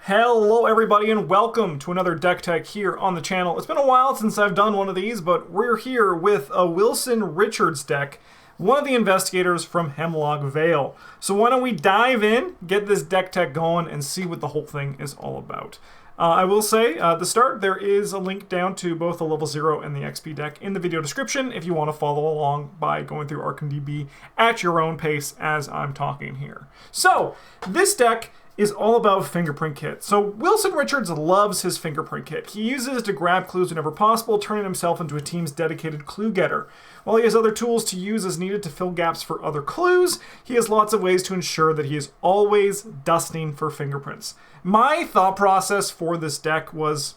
Hello everybody and welcome to another deck tech here on the channel. It's been a while since I've done one of these, but we're here with a Wilson Richards deck, one of the investigators from Hemlock Vale. So why don't we dive in, get this deck tech going, and see what the whole thing is all about. I will say, at the start, there is a link down to both the level 0 and the XP deck in the video description if you want to follow along by going through ARKHAM at your own pace as I'm talking here. So, this deck is all about Fingerprint Kit. So Wilson Richards loves his Fingerprint Kit. He uses it to grab clues whenever possible, turning himself into a team's dedicated clue getter. While he has other tools to use as needed to fill gaps for other clues, he has lots of ways to ensure that he is always dusting for fingerprints. My thought process for this deck was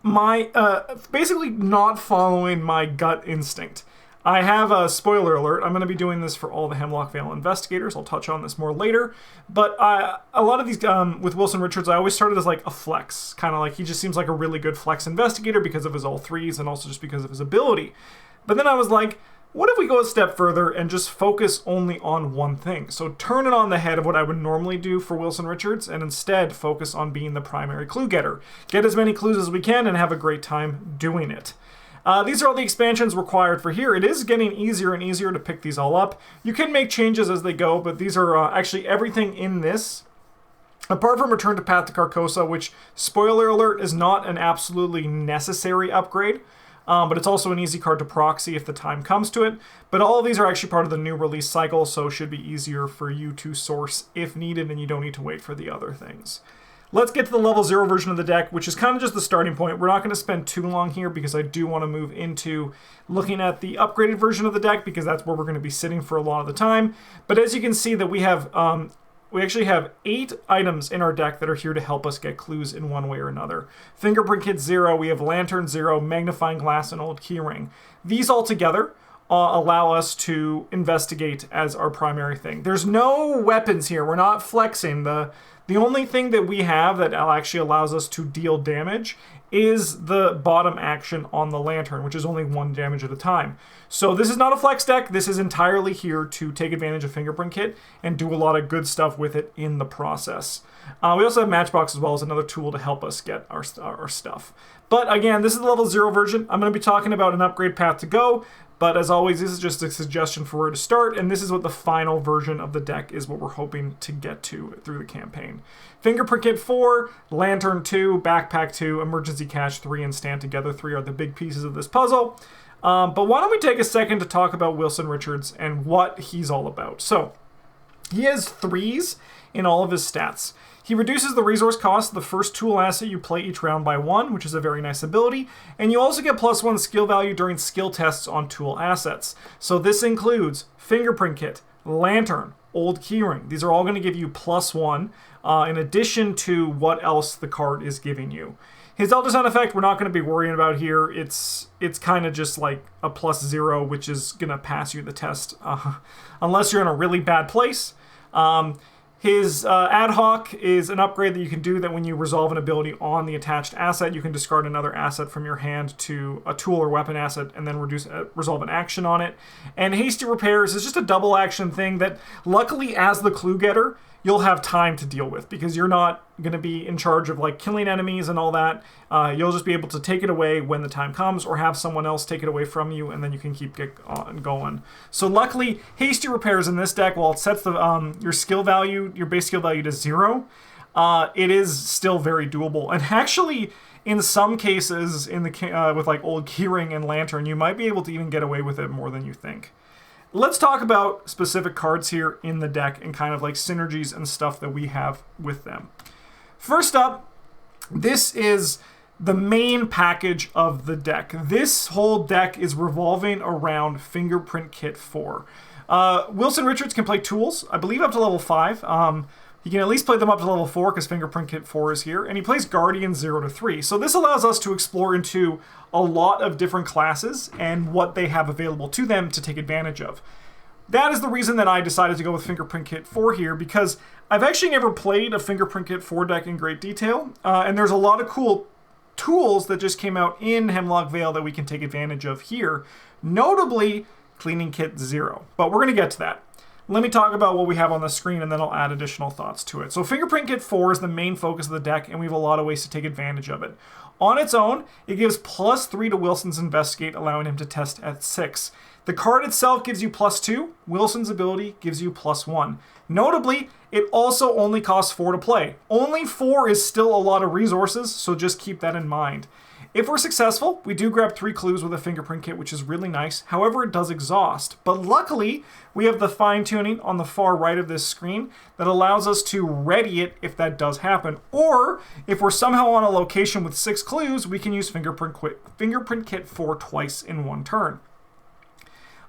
basically not following my gut instinct. I have a spoiler alert. I'm going to be doing this for all the Hemlock Vale investigators. I'll touch on this more later. But a lot of these, with Wilson Richards, I always started as like a flex. Kind of like he just seems like a really good flex investigator because of his all threes and also just because of his ability. But then I was like, what if we go a step further and just focus only on one thing? So turn it on the head of what I would normally do for Wilson Richards and instead focus on being the primary clue getter. Get as many clues as we can and have a great time doing it. These are all the expansions required for here. It is getting easier and easier to pick these all up. You can make changes as they go, but these are actually everything in this. Apart from Return to Path to Carcosa, which, spoiler alert, is not an absolutely necessary upgrade, but it's also an easy card to proxy if the time comes to it. But all of these are actually part of the new release cycle, so it should be easier for you to source if needed, and you don't need to wait for the other things. Let's get to the level 0 version of the deck, which is kind of just the starting point. We're not going to spend too long here because I do want to move into looking at the upgraded version of the deck because that's where we're going to be sitting for a lot of the time. But as you can see that we actually have 8 items in our deck that are here to help us get clues in one way or another. Fingerprint Kit 0, we have Lantern 0, Magnifying Glass, and Old Keyring. These all together allow us to investigate as our primary thing. There's no weapons here. We're not flexing. The only thing that we have that actually allows us to deal damage is the bottom action on the Lantern, which is only 1 damage at a time. So this is not a flex deck. This is entirely here to take advantage of Fingerprint Kit and do a lot of good stuff with it in the process. We also have Matchbox as well as another tool to help us get our stuff. But again, this is the level 0 version. I'm going to be talking about an upgrade path to go. But as always, this is just a suggestion for where to start, and this is what the final version of the deck is what we're hoping to get to through the campaign. Fingerprint Kit 4, Lantern 2, Backpack 2, Emergency Cache 3, and Stand Together 3 are the big pieces of this puzzle. But why don't we take a second to talk about Wilson Richards and what he's all about. So, he has 3s in all of his stats. He reduces the resource cost of the first tool asset you play each round by 1, which is a very nice ability, and you also get +1 skill value during skill tests on tool assets. So this includes Fingerprint Kit, Lantern, Old Keyring. These are all going to give you +1 in addition to what else the card is giving you. His Elder Sound effect we're not going to be worrying about here. It's kind of just like a +0, which is going to pass you the test unless you're in a really bad place. His ad hoc is an upgrade that you can do that when you resolve an ability on the attached asset, you can discard another asset from your hand to a tool or weapon asset and then resolve an action on it. And Hasty Repairs is just a double action thing that luckily as the clue getter, you'll have time to deal with because you're not going to be in charge of like killing enemies and all that. You'll just be able to take it away when the time comes or have someone else take it away from you and then you can keep going. So luckily, Hasty Repairs in this deck, while it sets the your skill value, your base skill value to 0, it is still very doable. And actually, in some cases, with like Old Keyring and Lantern, you might be able to even get away with it more than you think. Let's talk about specific cards here in the deck and kind of like synergies and stuff that we have with them. First up, this is the main package of the deck. This whole deck is revolving around Fingerprint Kit 4. Wilson Richards can play tools, I believe up to level 5. He can at least play them up to level 4 because Fingerprint Kit 4 is here. And he plays Guardian 0 to 3. So this allows us to explore into a lot of different classes and what they have available to them to take advantage of. That is the reason that I decided to go with Fingerprint Kit 4 here, because I've actually never played a Fingerprint Kit 4 deck in great detail. And there's a lot of cool tools that just came out in Hemlock Vale that we can take advantage of here. Notably, Cleaning Kit 0. But we're going to get to that. let me talk about what we have on the screen and then I'll add additional thoughts to it. So Fingerprint Kit 4 is the main focus of the deck, and we have a lot of ways to take advantage of it. On its own, it gives +3 to Wilson's Investigate, allowing him to test at 6. The card itself gives you +2. Wilson's ability gives you +1. Notably, it also only costs 4 to play. Only 4 is still a lot of resources, so just keep that in mind. If we're successful, we do grab 3 clues with a Fingerprint Kit, which is really nice. However, it does exhaust. But luckily, we have the fine-tuning on the far right of this screen that allows us to ready it if that does happen. Or, if we're somehow on a location with 6 clues, we can use Fingerprint Kit 4 twice in one turn.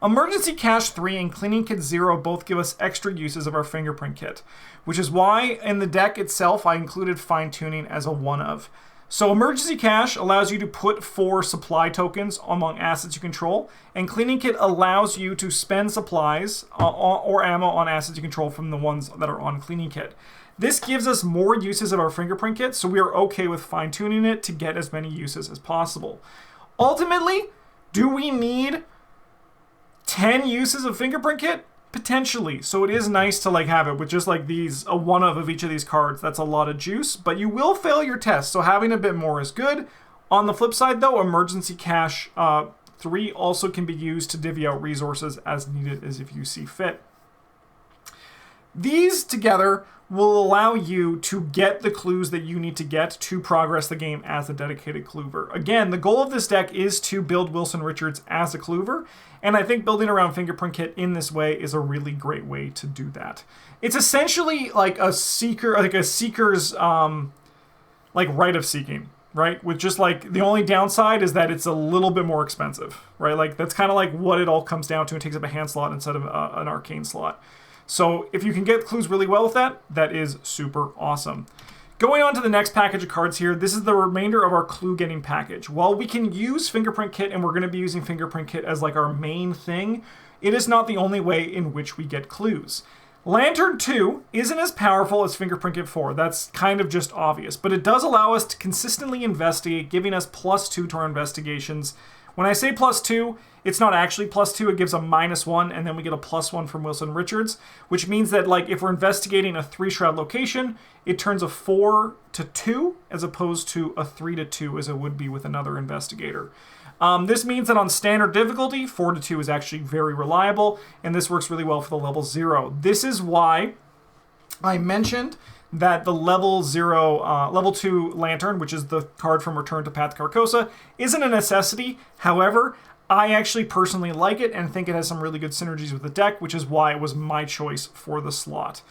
Emergency Cache 3 and Cleaning Kit 0 both give us extra uses of our Fingerprint Kit, which is why in the deck itself I included fine-tuning as a one of. So Emergency Cache allows you to put 4 supply tokens among assets you control, and Cleaning Kit allows you to spend supplies or ammo on assets you control from the ones that are on Cleaning Kit. This gives us more uses of our Fingerprint Kit, so we are okay with fine-tuning it to get as many uses as possible. Ultimately, do we need 10 uses of Fingerprint Kit? Potentially. So it is nice to have it with just these, a one of each of these cards. That's a lot of juice, but you will fail your test, so having a bit more is good. On the flip side though, Emergency Cache 3 also can be used to divvy out resources as needed as if you see fit. These together will allow you to get the clues that you need to get to progress the game as a dedicated cluever. Again, the goal of this deck is to build Wilson Richards as a cluever, and I think building around Fingerprint Kit in this way is a really great way to do that. It's essentially like a seeker's right of seeking, right? With just the only downside is that it's a little bit more expensive, right? That's kind of what it all comes down to. It takes up a hand slot instead of an arcane slot. So if you can get clues really well with that, that is super awesome. Going on to the next package of cards here, this is the remainder of our clue getting package. While we can use Fingerprint Kit, and we're going to be using Fingerprint Kit as our main thing, it is not the only way in which we get clues. Lantern 2 isn't as powerful as Fingerprint Kit 4. That's kind of just obvious, but it does allow us to consistently investigate, giving us +2 to our investigations. When I say +2, it's not actually +2, it gives a -1, and then we get a +1 from Wilson Richards, which means that if we're investigating a 3-shroud location, it turns a 4 to 2 as opposed to a 3 to 2 as it would be with another investigator. This means that on standard difficulty, 4 to 2 is actually very reliable, and this works really well for the level 0. This is why I mentioned that the level 2 Lantern, which is the card from Return to Path Carcosa, isn't a necessity. However, I actually personally like it and think it has some really good synergies with the deck, which is why it was my choice for the slot.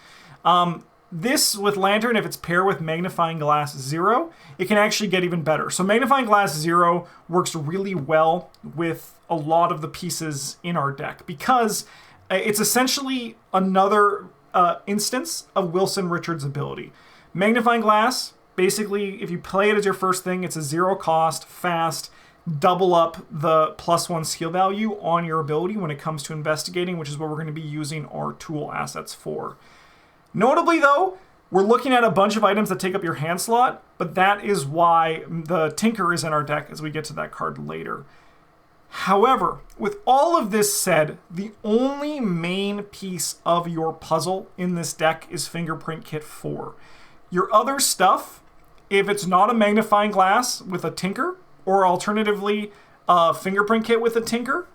This, with Lantern, if it's paired with Magnifying Glass 0, it can actually get even better. So Magnifying Glass 0 works really well with a lot of the pieces in our deck because it's essentially another instance of Wilson Richards' ability. Magnifying Glass, basically, if you play it as your first thing, it's a 0 cost, fast, double up the +1 skill value on your ability when it comes to investigating, which is what we're going to be using our tool assets for. Notably, though, we're looking at a bunch of items that take up your hand slot, but that is why the Tinker is in our deck as we get to that card later. However, with all of this said, the only main piece of your puzzle in this deck is Fingerprint Kit 4. Your other stuff, if it's not a Magnifying Glass with a Tinker, or alternatively a Fingerprint Kit with a Tinker,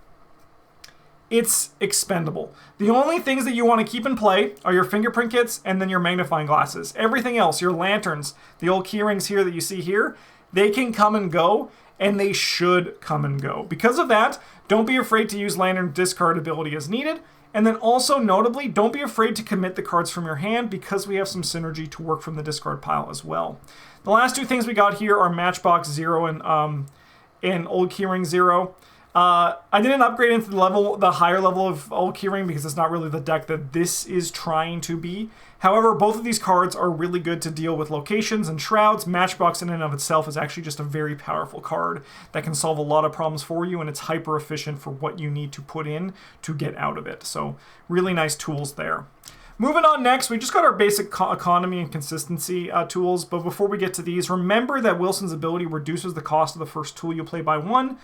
it's expendable. The only things that you want to keep in play are your Fingerprint Kits and then your Magnifying Glasses. Everything else, your lanterns, the old key rings here that you see here, they can come and go, and they should come and go. Because of that, don't be afraid to use Lantern discard ability as needed, and then also, notably, don't be afraid to commit the cards from your hand because we have some synergy to work from the discard pile as well. The last 2 things we got here are Matchbox 0 and Old Keyring 0. I didn't upgrade into the higher level of Old Keyring because it's not really the deck that this is trying to be. However, both of these cards are really good to deal with locations and shrouds. Matchbox in and of itself is actually just a very powerful card that can solve a lot of problems for you, and it's hyper efficient for what you need to put in to get out of it. So really nice tools there. Moving on next, we just got our basic economy and consistency tools, but before we get to these, remember that Wilson's ability reduces the cost of the first tool you play by 1.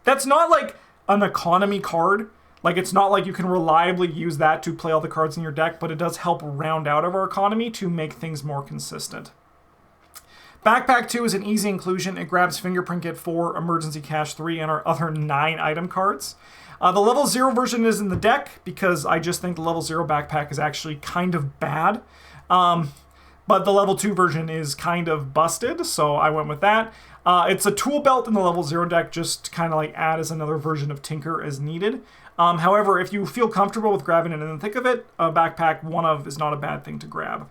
That's not like an economy card. Like, it's not like you can reliably use that to play all the cards in your deck, but it does help round out our economy to make things more consistent. Backpack 2 is an easy inclusion. It grabs Fingerprint Kit 4, Emergency Cache 3, and our other 9 item cards. The level 0 version is in the deck because I just think the level 0 backpack is actually kind of bad. But the level 2 version is kind of busted, so I went with that. It's a tool belt in the level 0 deck, just to kind of like add as another version of Tinker as needed. However, if you feel comfortable with grabbing it in the thick of it, a backpack 1 of is not a bad thing to grab.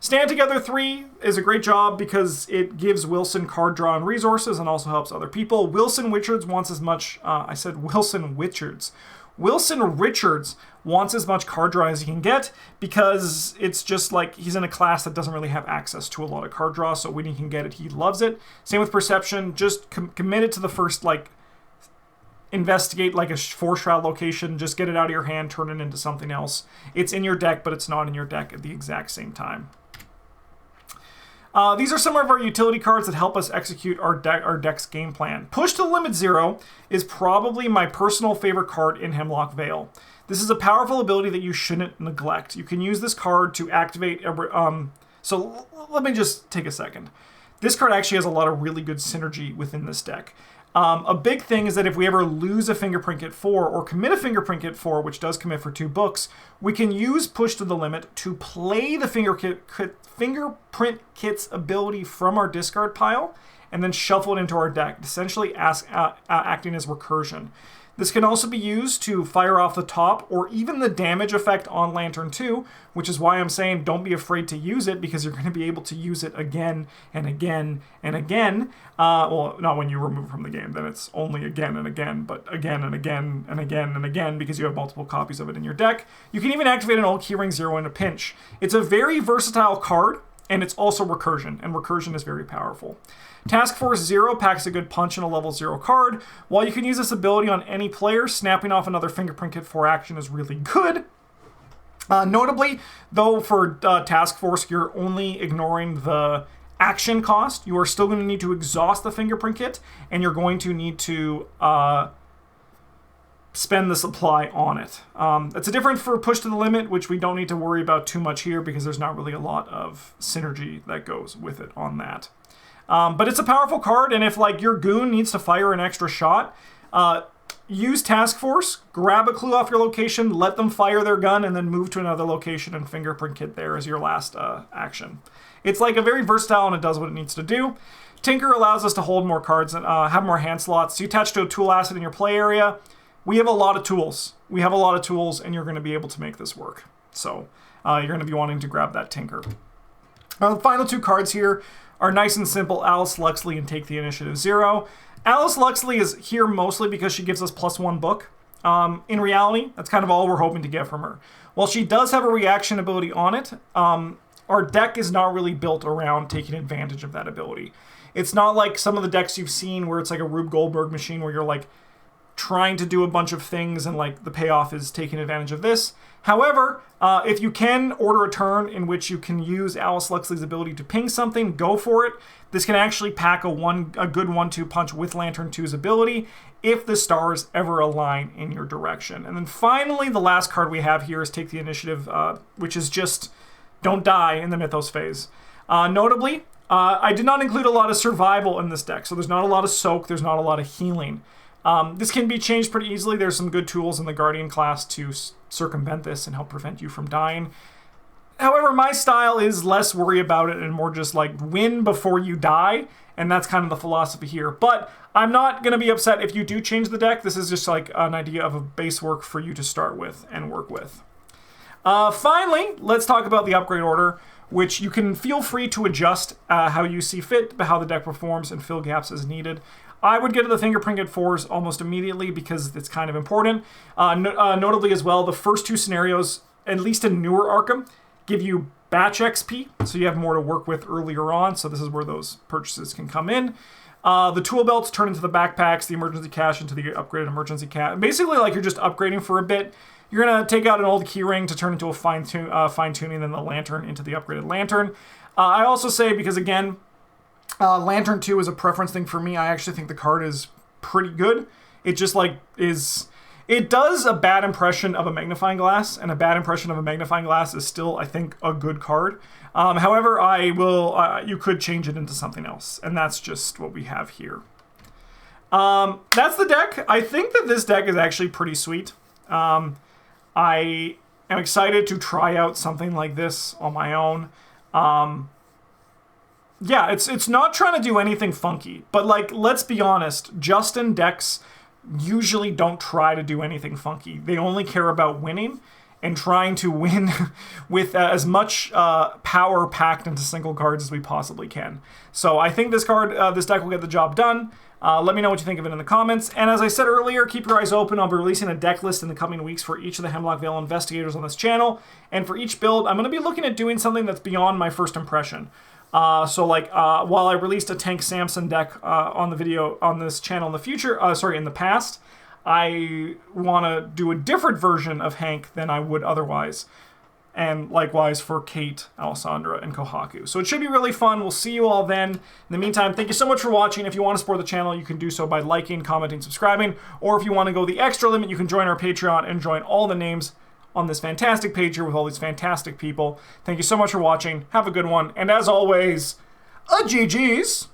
Stand Together 3 is a great job because it gives Wilson card draw and resources and also helps other people. Wilson Richards wants as much, Wilson Richards wants as much card draw as he can get because it's just like he's in a class that doesn't really have access to a lot of card draw, so when he can get it, he loves it. Same with Perception, just commit it to the first, like, investigate like a Force Shroud location, just get it out of your hand, turn it into something else. It's in your deck, but it's not in your deck at the exact same time. These are some of our utility cards that help us execute our deck's game plan. Push to the Limit 0 is probably my personal favorite card in Hemlock Vale. This is a powerful ability that you shouldn't neglect. You can use this card to activate... So let me just take a second. This card actually has a lot of really good synergy within this deck. A big thing is that if we ever lose a Fingerprint Kit 4 or commit a Fingerprint Kit 4, which does commit for 2 books, we can use Push to the Limit to play the Fingerprint Kit's ability from our discard pile and then shuffle it into our deck, essentially acting as recursion. This can also be used to fire off the top or even the damage effect on Lantern 2, which is why I'm saying don't be afraid to use it because you're going to be able to use it again and again and again. Well, not when you remove it from the game, then it's only again and again, but again and again and again and again because you have multiple copies of it in your deck. You can even activate an old Keyring 0 in a pinch. It's a very versatile card, and it's also recursion, and recursion is very powerful. Task Force 0 packs a good punch in a level 0 card. While you can use this ability on any player, snapping off another Fingerprint Kit 4 action is really good. Notably, though, for Task Force, you're only ignoring the action cost. You are still going to need to exhaust the Fingerprint Kit, and you're going to need to spend the supply on it. It's a different for Push to the Limit, which we don't need to worry about too much here because there's not really a lot of synergy that goes with it on that. But it's a powerful card, and if like your goon needs to fire an extra shot, use Task Force, grab a clue off your location, let them fire their gun, and then move to another location and Fingerprint Kit there as your last action. It's like a very versatile and it does what it needs to do. Tinker allows us to hold more cards and have more hand slots. So you attach to a tool asset in your play area. We have a lot of tools. And you're going to be able to make this work. So you're going to be wanting to grab that Tinker. The final 2 cards here are nice and simple, Alice Luxley and Take the Initiative 0. Alice Luxley is here mostly because she gives us +1 book. In reality, that's kind of all we're hoping to get from her. While she does have a reaction ability on it, our deck is not really built around taking advantage of that ability. It's not like some of the decks you've seen where it's like a Rube Goldberg machine where you're like trying to do a bunch of things and like the payoff is taking advantage of this. However, if you can order a turn in which you can use Alice Luxley's ability to ping something, go for it. This can actually pack a good 1-2 punch with Lantern 2's ability if the stars ever align in your direction. And then finally, the last card we have here is Take the Initiative, which is just don't die in the Mythos phase. Notably, I did not include a lot of survival in this deck, so there's not a lot of soak, there's not a lot of healing. This can be changed pretty easily. There's some good tools in the Guardian class to circumvent this and help prevent you from dying. However, my style is less worry about it and more just like win before you die, and that's kind of the philosophy here. But I'm not going to be upset if you do change the deck. This is just like an idea of a base work for you to start with and work with. Finally, let's talk about the upgrade order, which you can feel free to adjust how you see fit, how the deck performs, and fill gaps as needed. I would get to the Fingerprint Kit 4s almost immediately because it's kind of important. Notably as well, the first 2 scenarios, at least in newer ARKHAM, give you batch XP, so you have more to work with earlier on, so this is where those purchases can come in. The tool belts turn into the backpacks, the emergency cache into the upgraded emergency cache. Basically, like you're just upgrading for a bit. You're going to take out an old keyring to turn into a fine-tuning, and the lantern into the upgraded lantern. I also say, because again, Lantern 2 is a preference thing for me. I actually think the card is pretty good. It just like it's It does a bad impression of a magnifying glass, and a bad impression of a magnifying glass is still, I think, a good card. However, you could change it into something else, and that's just what we have here. That's the deck. I think that this deck is actually pretty sweet. I am excited to try out something like this on my own. Yeah, it's not trying to do anything funky, but like, let's be honest, Justin decks usually don't try to do anything funky. They only care about winning and trying to win with as much power packed into single cards as we possibly can. So I think this deck will get the job done. Let me know what you think of it in the comments. And as I said earlier, keep your eyes open. I'll be releasing a deck list in the coming weeks for each of the Hemlock Vale investigators on this channel. And for each build, I'm going to be looking at doing something that's beyond my first impression. So like, while I released a Tank Samson deck on this channel in the future, in the past, I want to do a different version of Hank than I would otherwise. And likewise for Kate, Alessandra, and Kohaku. So it should be really fun. We'll see you all then. In the meantime, thank you so much for watching. If you want to support the channel, you can do so by liking, commenting, subscribing. Or if you want to go the extra limit, you can join our Patreon and join all the names on this fantastic page here with all these fantastic people. Thank you so much for watching. Have a good one. And as always, GG's.